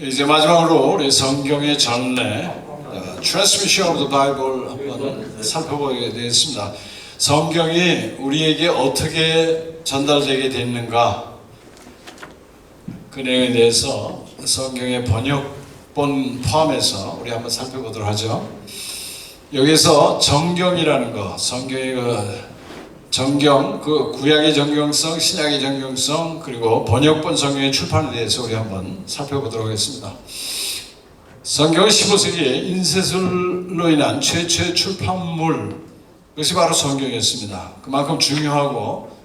이제 마지막으로 우리 성경의 전례, Transmission of the Bible 한번 살펴보게 되겠습니다. 성경이 우리에게 어떻게 전달되게 됐는가, 그 내용에 대해서 성경의 번역본 포함해서 우리 한번 살펴보도록 하죠. 여기서 정경이라는 거, 성경의 정경, 구약의 정경성, 신약의 정경성, 그리고 번역본 성경의 출판에 대해서 우리 한번 살펴보도록 하겠습니다. 성경은 15세기에 인쇄술로 인한 최초의 출판물, 그것이 바로 성경이었습니다. 그만큼 중요하고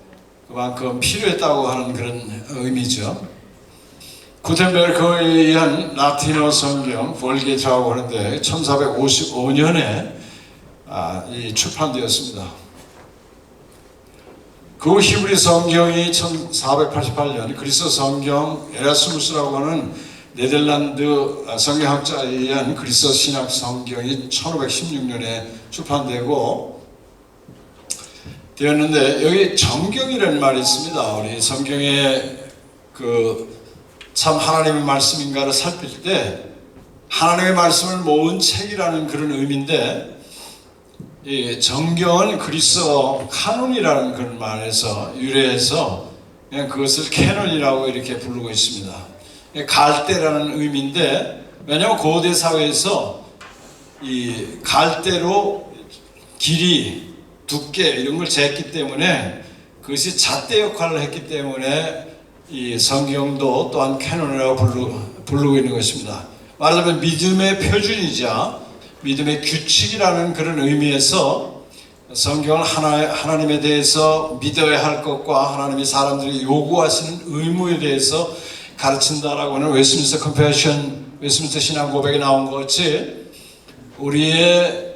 그만큼 필요했다고 하는 그런 의미죠. 구텐베르크에 의한 라틴어 성경, 볼게트라고 하는데 1455년에 출판되었습니다. 그 후 히브리 성경이 1488년, 그리스 성경 에라스무스라고 하는 네덜란드 성경학자에 의한 그리스 신학 성경이 1516년에 출판되고 되었는데, 여기 정경이라는 말이 있습니다. 우리 성경에 참 하나님의 말씀인가를 살필 때 하나님의 말씀을 모은 책이라는 그런 의미인데, 이 정경은 그리스어 카논이라는 그런 말에서 유래해서 그냥 그것을 캐논이라고 이렇게 부르고 있습니다. 갈대라는 의미인데, 왜냐하면 고대 사회에서 이 갈대로 길이, 두께 이런 걸 쟀기 때문에 그것이 잣대 역할을 했기 때문에 이 성경도 또한 캐논이라고 부르고 있는 것입니다. 말하자면 믿음의 표준이자 믿음의 규칙이라는 그런 의미에서 성경은 하나님에 대해서 믿어야 할 것과 하나님이 사람들이 요구하시는 의무에 대해서 가르친다라고 하는 웨스민스터 컨페션, 웨스민스터 신앙 고백에 나온 것 같이 우리의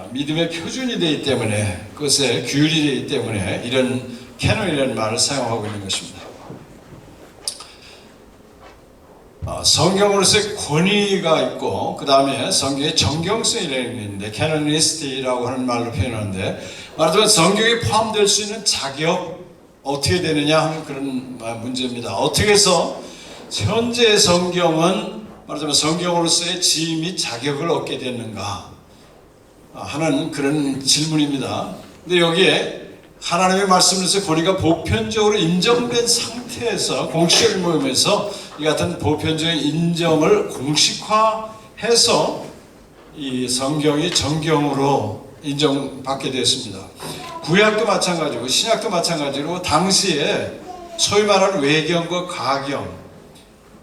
믿음의 표준이 되기 때문에, 그것에 규율이 되기 때문에 이런 캐논이라는 말을 사용하고 있는 것입니다. 성경으로서의 권위가 있고, 그 다음에 성경의 정경성이라는 게 있는데, 캐노니스티라고 하는 말로 표현하는데, 말하자면 성경에 포함될 수 있는 자격, 어떻게 되느냐 하는 그런 문제입니다. 어떻게 해서 현재 성경은 말하자면 성경으로서의 지위 및 자격을 얻게 됐는가 하는 그런 질문입니다. 근데 여기에 하나님의 말씀으로서 권위가 보편적으로 인정된 상태에서, 공식적인 모임에서 이 같은 보편적인 인정을 공식화해서 이 성경이 정경으로 인정받게 됐습니다. 구약도 마찬가지고 신약도 마찬가지로 당시에 소위 말하는 외경과 가경,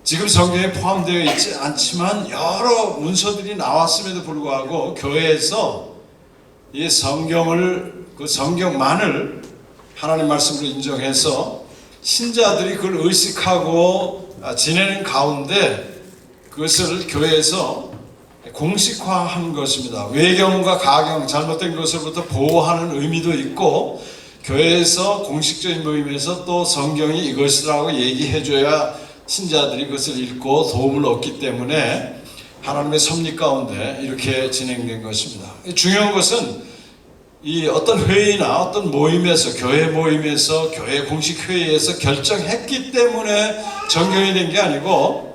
지금 성경에 포함되어 있지 않지만 여러 문서들이 나왔음에도 불구하고 교회에서 이 성경만을 하나님 말씀으로 인정해서 신자들이 그걸 의식하고 지내는 가운데 그것을 교회에서 공식화한 것입니다. 외경과 가경, 잘못된 것으로부터 보호하는 의미도 있고, 교회에서 공식적인 모임에서 또 성경이 이것이라고 얘기해줘야 신자들이 그것을 읽고 도움을 얻기 때문에 하나님의 섭리 가운데 이렇게 진행된 것입니다. 중요한 것은 이 어떤 회의나 어떤 모임에서, 교회 모임에서, 교회 공식 회의에서 결정했기 때문에 정경이 된 게 아니고,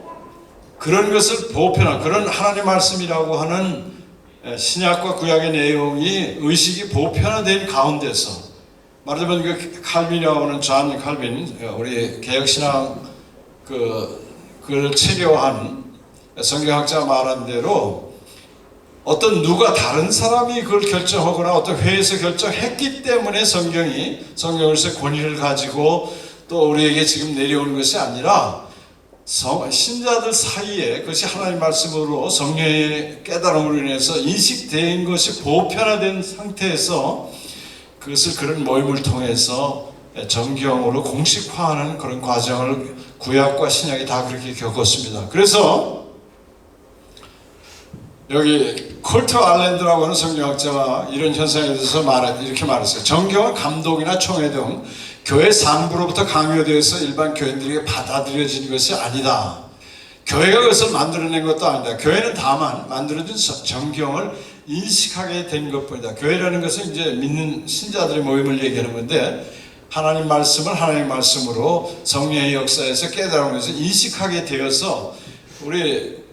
그런 것을 보편화, 그런 하나님 말씀이라고 하는 신약과 구약의 내용이 의식이 보편화된 가운데서, 말하자면 그 칼빈이라고 하는 존 칼빈, 우리 개혁신앙 그걸 체계화한 성경학자가 말한 대로, 어떤 누가 다른 사람이 그걸 결정하거나 어떤 회의에서 결정했기 때문에 성경으로서 권위를 가지고 또 우리에게 지금 내려오는 것이 아니라, 신자들 사이에 그것이 하나님 말씀으로 성령의 깨달음으로 인해서 인식된 것이 보편화된 상태에서 그것을 그런 모임을 통해서 정경으로 공식화하는 그런 과정을 구약과 신약이 다 그렇게 겪었습니다. 그래서 여기 콜트 알랜드라고 하는 성경학자가 이런 현상에 대해서 이렇게 말했어요. 정경은 감독이나 총회 등 교회 상부로부터 강요되어서 일반 교인들에게 받아들여진 것이 아니다. 교회가 그것을 만들어낸 것도 아니다. 교회는 다만 만들어진 정경을 인식하게 된 것뿐이다. 교회라는 것은 이제 믿는 신자들의 모임을 얘기하는 건데, 하나님 말씀을 하나님 말씀으로 성령의 역사에서 깨달음에서 인식하게 되어서 우리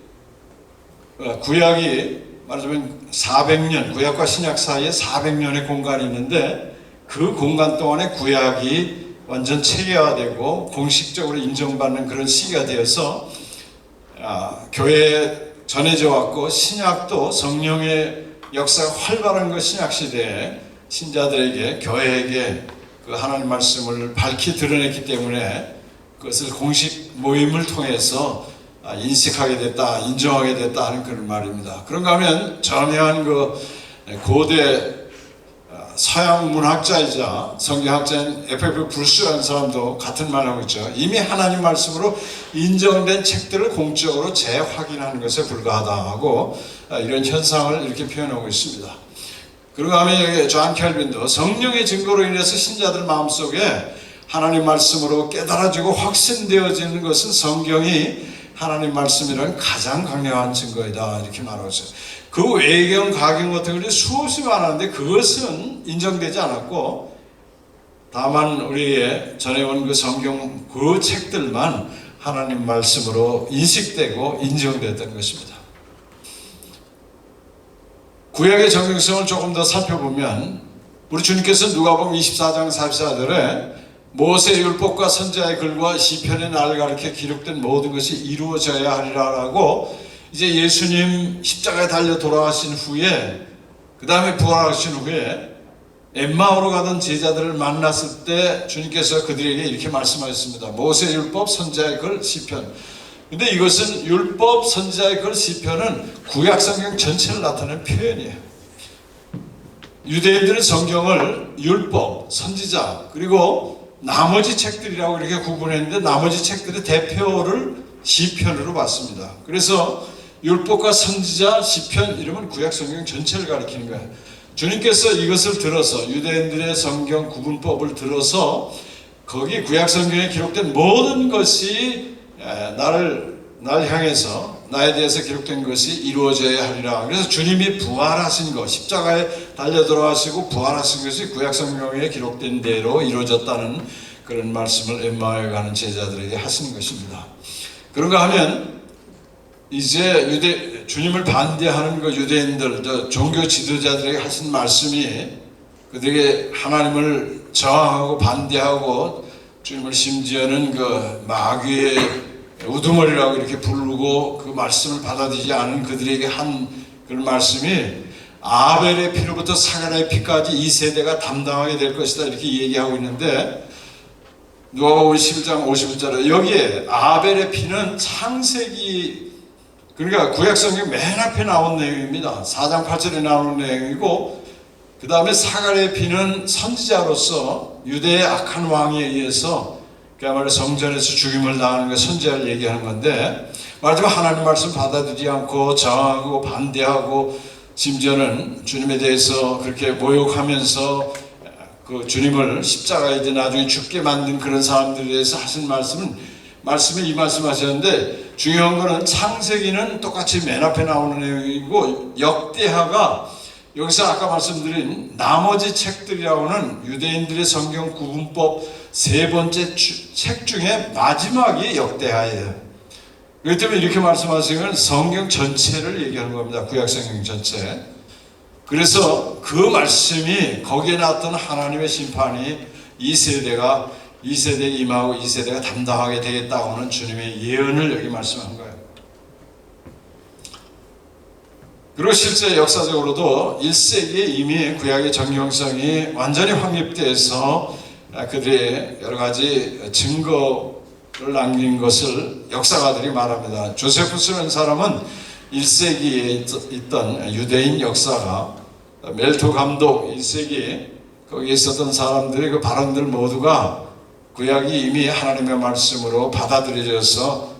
구약이 말하자면 400년, 구약과 신약 사이에 400년의 공간이 있는데 그 공간 동안에 구약이 완전 체계화되고 공식적으로 인정받는 그런 시기가 되어서 교회에 전해져 왔고, 신약도 성령의 역사가 활발한 그 신약 시대에 신자들에게, 교회에게 그 하나님 말씀을 밝히 드러냈기 때문에 그것을 공식 모임을 통해서 인식하게 됐다, 인정하게 됐다 하는 그런 말입니다. 그런가 하면 전해한 그 고대 서양 문학자이자 성경학자인 F.F. 브루스라는 사람도 같은 말을 하고 있죠. 이미 하나님 말씀으로 인정된 책들을 공적으로 재확인하는 것에 불과하다 하고 이런 현상을 이렇게 표현하고 있습니다. 그런가 하면 여기 존 켈빈도 성령의 증거로 인해서 신자들 마음속에 하나님 말씀으로 깨달아지고 확신되어지는 것은 성경이 하나님 말씀이라는 가장 강력한 증거이다, 이렇게 말하고 있어요. 그 외경, 가경 같은 것들이 수없이 많았는데 그것은 인정되지 않았고, 다만 우리의 전해온 그 성경 그 책들만 하나님 말씀으로 인식되고 인정됐던 것입니다. 구약의 정형성을 조금 더 살펴보면 우리 주님께서 누가복음 24장 44절에 모세 율법과 선지자의 글과 시편의 날 가르쳐 기록된 모든 것이 이루어져야 하리라라고, 이제 예수님 십자가에 달려 돌아가신 후에, 그 다음에 부활하신 후에 엠마오로 가던 제자들을 만났을 때 주님께서 그들에게 이렇게 말씀하셨습니다. 모세 율법, 선지자의 글, 시편. 근데 이것은 율법, 선지자의 글, 시편은 구약 성경 전체를 나타내는 표현이에요. 유대인들은 성경을 율법, 선지자, 그리고 나머지 책들이라고 이렇게 구분했는데 나머지 책들의 대표를 시편으로 봤습니다. 그래서 율법과 선지자, 시편 이러면 구약 성경 전체를 가리키는 거예요. 주님께서 이것을 들어서, 유대인들의 성경 구분법을 들어서 거기 구약 성경에 기록된 모든 것이 날 향해서 나에 대해서 기록된 것이 이루어져야 하리라. 그래서 주님이 부활하신 것, 십자가에 달려 들어가시고 부활하신 것이 구약 성경에 기록된 대로 이루어졌다는 그런 말씀을 엠마오에 가는 제자들에게 하신 것입니다. 그런가 하면 이제 주님을 반대하는 그 유대인들, 종교 지도자들에게 하신 말씀이 그들에게 하나님을 저항하고 반대하고 주님을 심지어는 그 마귀의 우두머리라고 이렇게 부르고 그 말씀을 받아들이지 않은 그들에게 한 그런 말씀이 아벨의 피로부터 사가랴의 피까지 이 세대가 담당하게 될 것이다, 이렇게 얘기하고 있는데, 누가복음 11장 51절에 여기에 아벨의 피는 창세기, 그러니까 구약성경 맨 앞에 나온 내용입니다. 4장 8절에 나오는 내용이고, 그 다음에 사가랴의 피는 선지자로서 유대의 악한 왕에 의해서 그야말로 성전에서 죽임을 당하는 그 선지자를 얘기하는 건데, 말하자면 하나님 말씀 받아들이지 않고 저항하고 반대하고 심지어는 주님에 대해서 그렇게 모욕하면서 그 주님을 십자가에 이제 나중에 죽게 만든 그런 사람들에 대해서 하신 말씀에 이 말씀하셨는데, 중요한 거는 창세기는 똑같이 맨 앞에 나오는 내용이고, 역대하가 여기서 아까 말씀드린 나머지 책들이라고는 유대인들의 성경 구분법 세 번째 책 중에 마지막이 역대하예요. 그렇기 때문에 이렇게 말씀하시는 성경 전체를 얘기하는 겁니다. 구약 성경 전체. 그래서 그 말씀이 거기에 나왔던 하나님의 심판이 이 세대에 임하고 이 세대가 담당하게 되겠다고 하는 주님의 예언을 여기 말씀한 거예요. 그리고 실제 역사적으로도 1세기에 이미 구약의 정형성이 완전히 확립돼서 그들의 여러 가지 증거를 남긴 것을 역사가들이 말합니다. 조세푸스라는 사람은 1세기에 있던 유대인 역사가, 멜토 감독 1세기에 거기에 있었던 사람들의 그 발언들 모두가 구약이 이미 하나님의 말씀으로 받아들여져서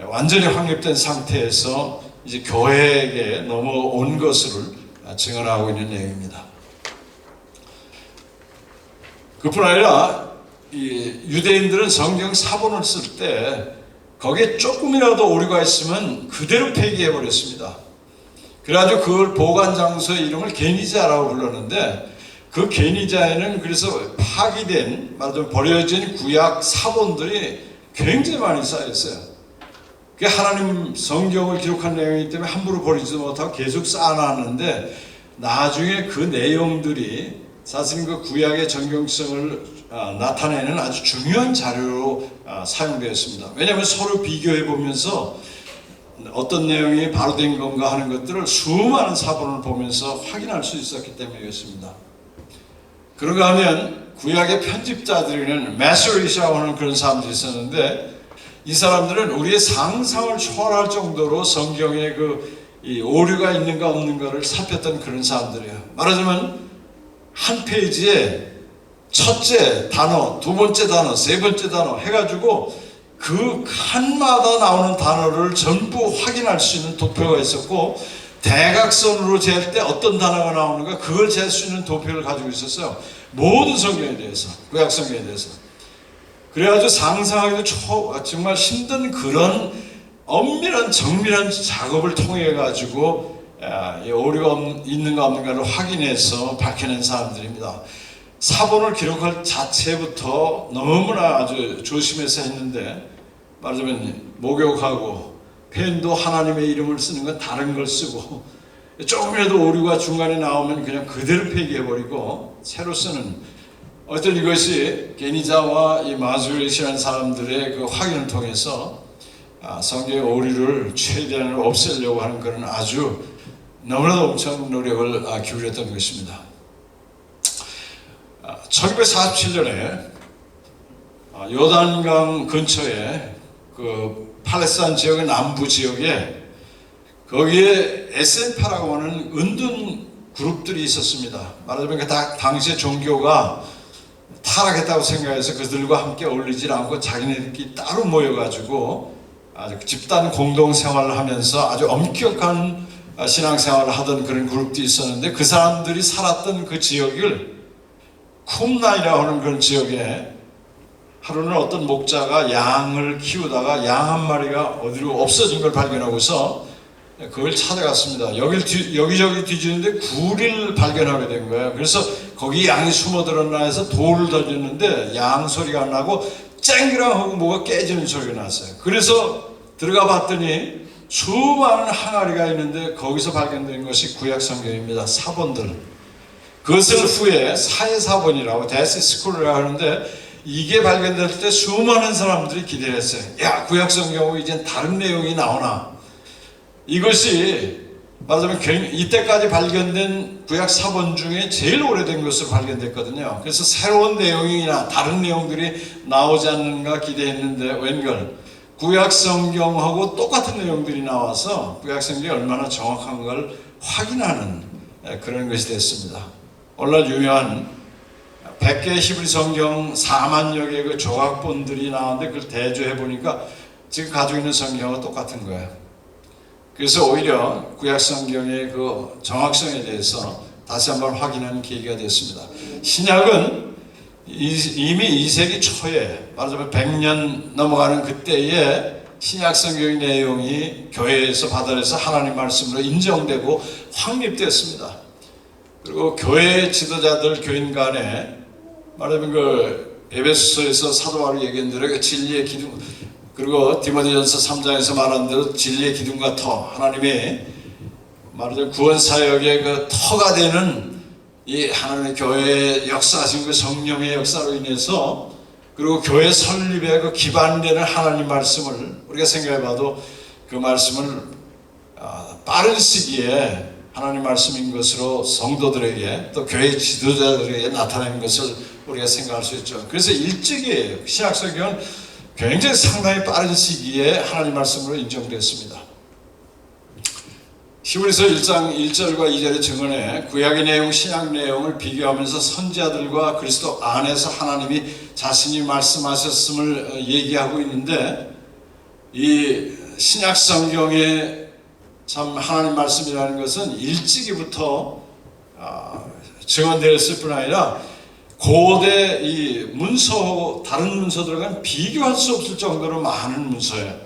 완전히 확립된 상태에서 이제 교회에게 넘어온 것을 증언하고 있는 내용입니다. 그뿐 아니라 이 유대인들은 성경 사본을 쓸 때 거기에 조금이라도 오류가 있으면 그대로 폐기해 버렸습니다. 그래가지고 그걸 보관 장소의 이름을 계니자라고 불렀는데, 그 계니자에는 그래서 파기된, 말하자면 버려진 구약 사본들이 굉장히 많이 쌓였어요. 그게 하나님 성경을 기록한 내용이기 때문에 함부로 버리지도 못하고 계속 쌓아놨는데, 나중에 그 내용들이 사실 그 구약의 정경성을 나타내는 아주 중요한 자료로 사용되었습니다. 왜냐하면 서로 비교해 보면서 어떤 내용이 바로 된 건가 하는 것들을 수많은 사본을 보면서 확인할 수 있었기 때문이었습니다. 그런가 하면 구약의 편집자들에는 메소리시라고 하는 그런 사람들이 있었는데, 이 사람들은 우리의 상상을 초월할 정도로 성경에 이 오류가 있는가 없는가를 살폈던 그런 사람들이에요. 말하자면 한 페이지에 첫째 단어, 두 번째 단어, 세 번째 단어 해가지고 그 칸마다 나오는 단어를 전부 확인할 수 있는 도표가 있었고, 대각선으로 잴 때 어떤 단어가 나오는가 그걸 잴 수 있는 도표를 가지고 있었어요. 모든 성경에 대해서, 구약 성경에 대해서. 그래가지고 상상하기도 정말 힘든 그런 엄밀한 정밀한 작업을 통해 가지고 오류가 있는가 없는가를 확인해서 밝혀낸 사람들입니다. 사본을 기록할 자체부터 너무나 아주 조심해서 했는데, 말하자면 목욕하고 펜도 하나님의 이름을 쓰는 건 다른 걸 쓰고, 조금이라도 오류가 중간에 나오면 그냥 그대로 폐기해버리고 새로 쓰는, 어떤 이것이 게니자와 이 마수리시라는 사람들의 그 확인을 통해서 성경의 오류를 최대한 없애려고 하는 그런 아주 너무나도 엄청 노력을 기울였던 것입니다. 1947년에 요단강 근처에 그 팔레스타인 지역의 남부 지역에 거기에 SNP라고 하는 은둔 그룹들이 있었습니다. 말하자면 그 당시의 종교가 타락했다고 생각해서 그들과 함께 어울리지 않고 자기네들끼리 따로 모여가지고 아주 집단 공동생활을 하면서 아주 엄격한 신앙생활을 하던 그런 그룹들이 있었는데, 그 사람들이 살았던 그 지역을 쿰나이라고 하는 그런 지역에 하루는 어떤 목자가 양을 키우다가 양 한 마리가 어디로 없어진 걸 발견하고서 그걸 찾아갔습니다. 여기저기 뒤지는데 굴을 발견하게 된 거예요. 그래서 거기 양이 숨어들었나 해서 돌을 던졌는데 양 소리가 안 나고 쨍그랑 하고 뭐가 깨지는 소리가 났어요. 그래서 들어가 봤더니 수많은 항아리가 있는데 거기서 발견된 것이 구약 성경입니다. 사본들. 그것을 후에 사회사본이라고 데스스쿨이라고 하는데, 이게 발견될 때 수많은 사람들이 기대를 했어요. 야, 구약 성경하고 이젠 다른 내용이 나오나. 이것이 말하자면 이때까지 발견된 구약 사본 중에 제일 오래된 것으로 발견됐거든요. 그래서 새로운 내용이나 다른 내용들이 나오지 않는가 기대했는데, 웬걸 구약 성경하고 똑같은 내용들이 나와서 구약 성경이 얼마나 정확한 걸 확인하는 그런 것이 됐습니다. 오늘날 유명한 100개의 히브리 성경 4만여 개의 그 조각본들이 나왔는데 그걸 대조해 보니까 지금 가지고 있는 성경과 똑같은 거예요. 그래서 오히려 구약 성경의 그 정확성에 대해서 다시 한번 확인하는 계기가 됐습니다. 신약은 이미 2세기 초에, 말하자면 100년 넘어가는 그때에 신약 성경의 내용이 교회에서 받아들여서 하나님 말씀으로 인정되고 확립되었습니다. 그리고 교회 지도자들, 교인 간에 말하자면 그 에베소서에서 사도 바울이 얘기한 대로 그 진리의 기둥, 그리고 디모데전서 3장에서 말한 대로 진리의 기둥과 터, 하나님의 말하자면 구원 사역의 그 터가 되는 이 하나님의 교회의 역사하신 그 성령의 역사로 인해서, 그리고 교회 설립의 그 기반되는 하나님 말씀을 우리가 생각해봐도 그 말씀을 빠른 시기에 하나님 말씀인 것으로 성도들에게 또 교회 지도자들에게 나타낸 것을 우리가 생각할 수 있죠. 그래서 일찍이 신약성경은 굉장히 상당히 빠른 시기에 하나님 말씀으로 인정되었습니다. 히브리서 1장 1절과 2절의 증언에 구약의 내용, 신약 내용을 비교하면서 선지자들과 그리스도 안에서 하나님이 자신이 말씀하셨음을 얘기하고 있는데, 이 신약 성경의 참 하나님 말씀이라는 것은 일찍이부터 증언되었을 뿐 아니라 고대 이 문서, 다른 문서들과는 비교할 수 없을 정도로 많은 문서예요.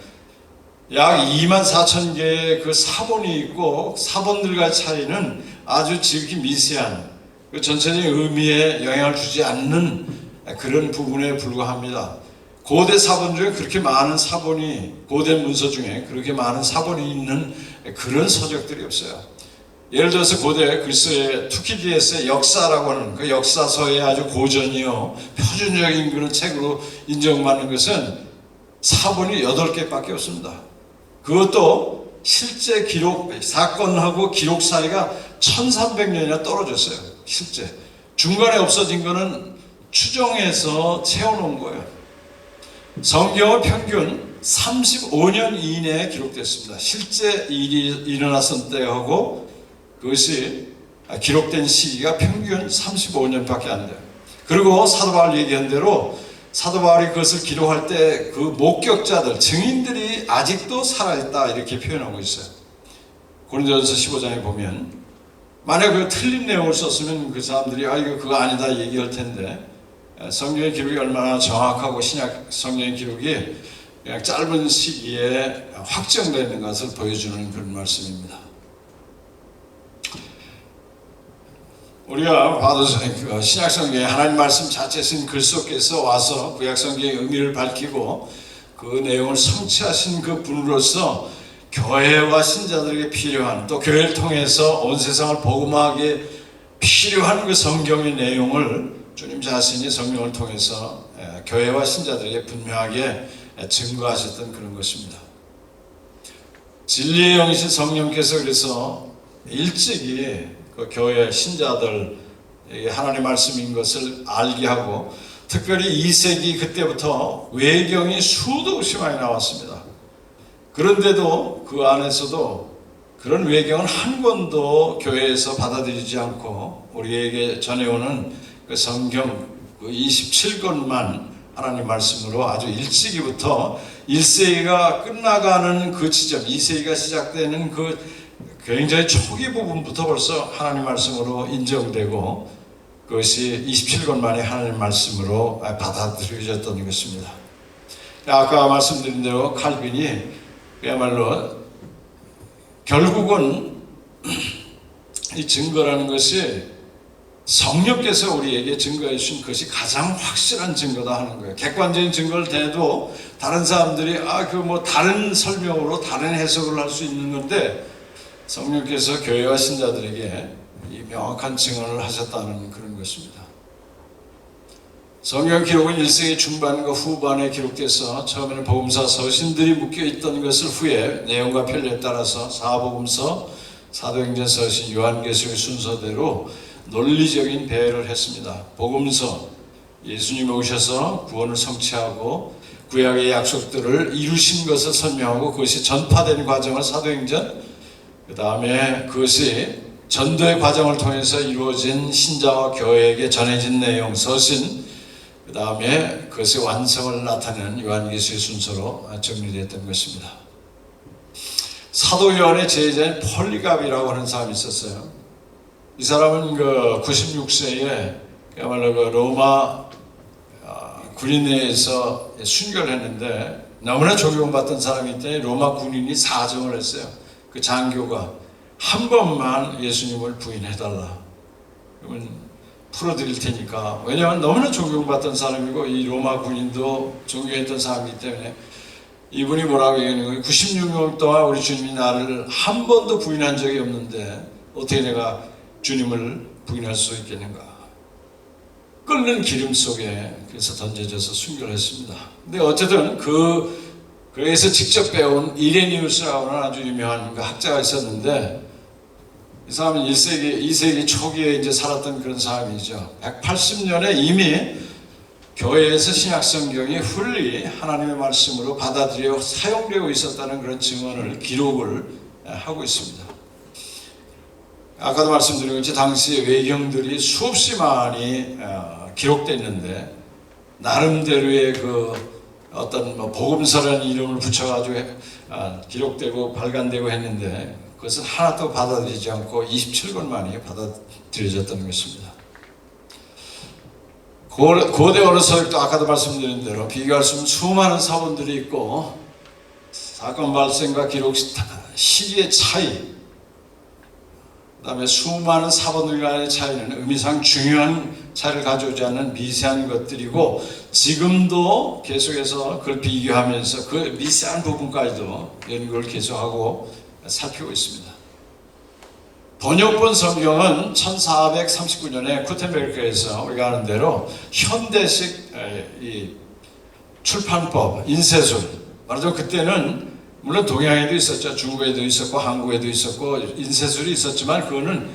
약 24,000개의 그 사본이 있고, 사본들과의 차이는 아주 지극히 미세한 그 전체적인 의미에 영향을 주지 않는 그런 부분에 불과합니다. 고대 사본 중에 그렇게 많은 사본이, 고대 문서 중에 그렇게 많은 사본이 있는 그런 서적들이 없어요. 예를 들어서 고대 그리스의 투키디데스의 역사라고 하는 그 역사서의 아주 고전이요 표준적인 그런 책으로 인정받는 것은 사본이 8개밖에 없습니다. 그것도 실제 기록, 사건하고 기록 사이가 1300년이나 떨어졌어요. 실제 중간에 없어진 거는 추정해서 채워놓은 거예요. 성경은 평균 35년 이내에 기록됐습니다. 실제 일이 일어났을 때하고 그것이 기록된 시기가 평균 35년밖에 안 돼요. 그리고 사도 바울이 얘기한 대로 사도 바울이 그것을 기록할 때 그 목격자들, 증인들이 아직도 살아있다 이렇게 표현하고 있어요. 고린도전서 15장에 보면 만약 그 틀린 내용을 썼으면 그 사람들이 이거 그거 아니다 얘기할 텐데 성경의 기록이 얼마나 정확하고 신약 성경의 기록이 그냥 짧은 시기에 확정되는 것을 보여주는 그런 말씀입니다. 우리가 봐도 신약 성경에 하나님 말씀 자체 쓴 글 속에서 와서 구약 성경의 의미를 밝히고 그 내용을 성취하신 그 분으로서 교회와 신자들에게 필요한, 또 교회를 통해서 온 세상을 복음하게 필요한 그 성경의 내용을 주님 자신이 성령을 통해서 교회와 신자들에게 분명하게 증거하셨던 그런 것입니다. 진리의 영이신 성령께서 그래서 일찍이 그 교회 신자들 하나님의 말씀인 것을 알게 하고, 특별히 2세기 그때부터 외경이 수도 없이 많이 나왔습니다. 그런데도 그 안에서도 그런 외경은 한 권도 교회에서 받아들이지 않고 우리에게 전해오는 그 성경 그 27권만 하나님 말씀으로 아주 일찍이부터 1세기가 끝나가는 그 지점, 2세기가 시작되는 그 굉장히 초기 부분부터 벌써 하나님 말씀으로 인정되고 그것이 27권 만에 하나님 말씀으로 받아들여졌던 것입니다. 아까 말씀드린 대로 칼빈이 그야말로 결국은 이 증거라는 것이 성령께서 우리에게 증거해 주신 것이 가장 확실한 증거다 하는 거예요. 객관적인 증거를 대도 다른 사람들이 다른 설명으로 다른 해석을 할 수 있는 건데 성령께서 교회와 신자들에게 이 명확한 증언을 하셨다는 그런 것입니다. 성경 기록은 1세기 중반과 후반에 기록돼서 처음에는 복음서 서신들이 묶여있던 것을 후에 내용과 편리에 따라서 사복음서, 사도행전, 서신, 요한계시록의 순서대로 논리적인 배열을 했습니다. 복음서, 예수님이 오셔서 구원을 성취하고 구약의 약속들을 이루신 것을 설명하고 그것이 전파된 과정을 사도행전, 그 다음에 그것이 전도의 과정을 통해서 이루어진 신자와 교회에게 전해진 내용, 서신, 그 다음에 그것의 완성을 나타내는 요한계시의 순서로 정리되었던 것입니다. 사도 요한의 제자인 폴리갑이라고 하는 사람이 있었어요. 이 사람은 96세에 그야말로 로마 군인회에서 순교를 했는데 너무나 존경받던 사람이기 때문에 로마 군인이 사정을 했어요. 그 장교가 한 번만 예수님을 부인해달라. 그러면 풀어드릴 테니까. 왜냐하면 너무나 존경받던 사람이고 이 로마 군인도 존경했던 사람이기 때문에 이분이 뭐라고 얘기하는 거예요? 96년 동안 우리 주님이 나를 한 번도 부인한 적이 없는데 어떻게 내가 주님을 부인할 수 있겠는가? 끓는 기름 속에 그래서 던져져서 순교를 했습니다. 근데 어쨌든 그에서 직접 배운 이레니우스라고 하는 아주 유명한 학자가 있었는데 이 사람은 1세기, 2세기 초기에 이제 살았던 그런 사람이죠. 180년에 이미 교회에서 신약성경이 훌리 하나님의 말씀으로 받아들여 사용되고 있었다는 그런 증언을 기록을 하고 있습니다. 아까도 말씀드린 것처럼 당시 외경들이 수없이 많이 기록됐는데 나름대로의 어떤 복음서라는 이름을 붙여가지고 기록되고 발간되고 했는데 그것은 하나도 받아들이지 않고 27권만이 받아들여졌던 것입니다. 고대 언어 서적도 아까도 말씀드린 대로 비교할 수 없는 수많은 사본들이 있고 사건 발생과 기록 시기의 차이, 그다음에 수많은 사본들 간의 차이는 의미상 중요한 차이를 가져오지 않는 미세한 것들이고, 지금도 계속해서 그걸 비교하면서 그 미세한 부분까지도 연구를 계속하고 살피고 있습니다. 번역본 성경은 1439년에 구텐베르크에서 우리가 아는 대로 현대식 이 출판법, 인쇄술, 말하자면 그때는 물론 동양에도 있었죠. 중국에도 있었고 한국에도 있었고 인쇄술이 있었지만 그거는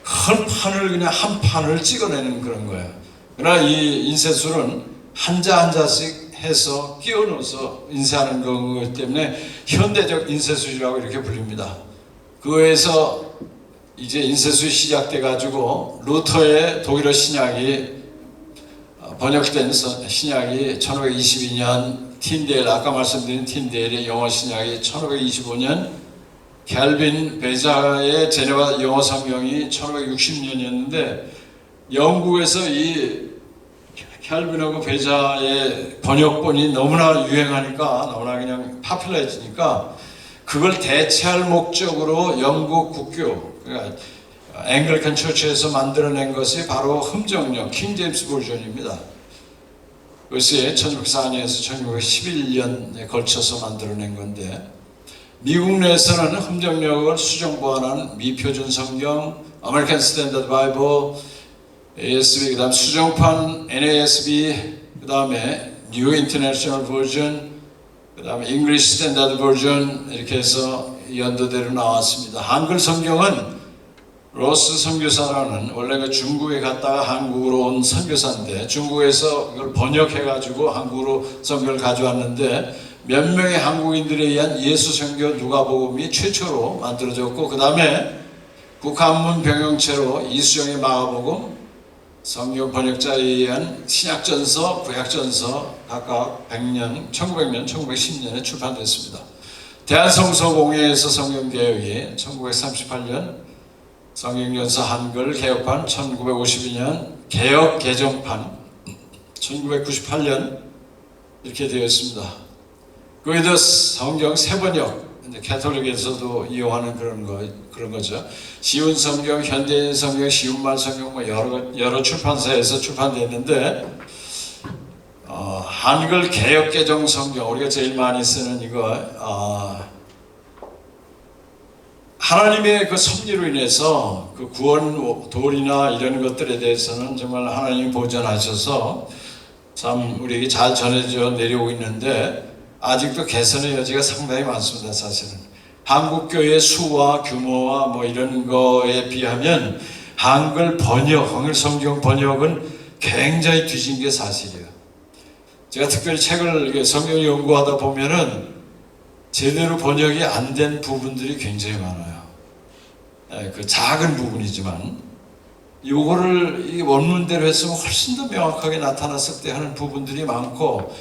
큰 판을 그냥 한 판을 찍어내는 그런 거예요. 그러나 이 인쇄술은 한자 한자씩 해서 끼워 넣어서 인쇄하는 거기 때문에 현대적 인쇄술이라고 이렇게 불립니다. 그거에서 이제 인쇄술이 시작돼 가지고 루터의 독일어 신약이 번역된 신약이 1522년, 틴데일, 아까 말씀드린 틴데일의 영어 신약이 1525년, 캘빈 베자의 제네바 영어 성경이 1560년이었는데 영국에서 이 캘빈하고 베자의 번역본이 너무나 유행하니까, 너무나 그냥 파퓰러해지니까 그걸 대체할 목적으로 영국 국교, 그러니까 앵글리칸 처치에서 만들어낸 것이 바로 흠정령 킹 제임스 버전입니다. 그것이 1604년에서 1611년에 걸쳐서 만들어낸 건데, 미국 내에서는 흠정령을 수정 보완한 미표준 성경, 아메리칸 스탠다드 바이블, ASB, 그 다음 수정판 NASB, 그 다음에 뉴 인터내셔널 버전, 그 다음에 잉글리시 스탠다드 버전, 이렇게 해서 연도대로 나왔습니다. 한글 성경은 로스 선교사라는, 원래 그 중국에 갔다가 한국으로 온 선교사인데 중국에서 그걸 번역해가지고 한국으로 성경을 가져왔는데, 몇 명의 한국인들에 의한 예수 선교 누가복음이 최초로 만들어졌고, 그 다음에 북한문 병영체로 이수정의 마가복음, 성경 번역자에 의한 신약전서, 구약전서 각각 100년, 1900년, 1910년에 출판됐습니다. 대한성서공회에서 성경개혁이 1938년, 성경연서 한글 개혁판 1952년, 개혁 개정판 1998년 이렇게 되었습니다. 그에도 성경 세번역, 캐톨릭에서도 이용하는 그런 거죠. 쉬운 성경, 현대인 성경, 쉬운말 성경, 뭐 여러 출판사에서 출판됐는데, 한글 개혁 개정 성경, 우리가 제일 많이 쓰는 이거, 하나님의 그 섭리로 인해서 그 구원 도리나 이런 것들에 대해서는 정말 하나님이 보존하셔서 참 우리에게 잘 전해져 내려오고 있는데, 아직도 개선의 여지가 상당히 많습니다. 사실은 한국교회의 수와 규모와 뭐 이런 거에 비하면 한글 번역, 한글 성경 번역은 굉장히 뒤진 게 사실이에요. 제가 특별히 책을 성경 연구하다 보면은 제대로 번역이 안 된 부분들이 굉장히 많아요. 그 작은 부분이지만 요거를 이 원문대로 했으면 훨씬 더 명확하게 나타났을 때 하는 부분들이 많고,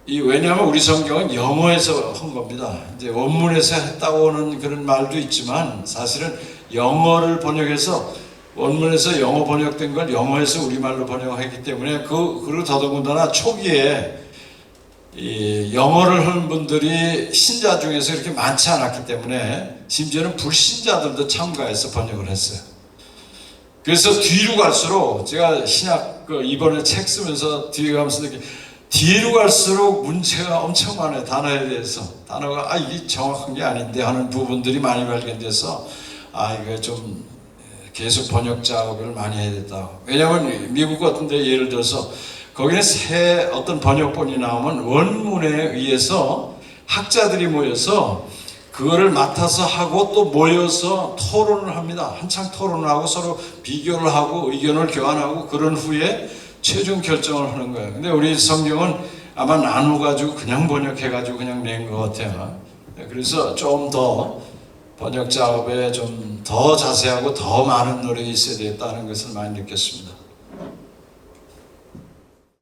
왜냐하면 우리 성경은 영어에서 한 겁니다. 이제 원문에서 했다고는 그런 말도 있지만 사실은 영어를 번역해서, 원문에서 영어 번역된 걸 영어에서 우리말로 번역했기 때문에 그리고 더더군다나 초기에 이 영어를 하는 분들이 신자 중에서 이렇게 많지 않았기 때문에 심지어는 불신자들도 참가해서 번역을 했어요. 그래서 뒤로 갈수록, 제가 신약 이번에 책 쓰면서 뒤에 가면서 이렇게 뒤로 갈수록 문제가 엄청 많아요. 단어에 대해서. 단어가 이게 정확한 게 아닌데 하는 부분들이 많이 발견돼서 이거 좀 계속 번역 작업을 많이 해야 된다. 왜냐하면 미국 같은 데 예를 들어서 거기는 새 어떤 번역본이 나오면 원문에 의해서 학자들이 모여서 그거를 맡아서 하고 또 모여서 토론을 합니다. 한창 토론을 하고 서로 비교를 하고 의견을 교환하고 그런 후에 최종 결정을 하는 거예요. 근데 우리 성경은 아마 나눠가지고 그냥 번역해가지고 그냥 낸 것 같아요. 그래서 좀 더 번역 작업에 좀 더 자세하고 더 많은 노력이 있어야 되겠다는 것을 많이 느꼈습니다.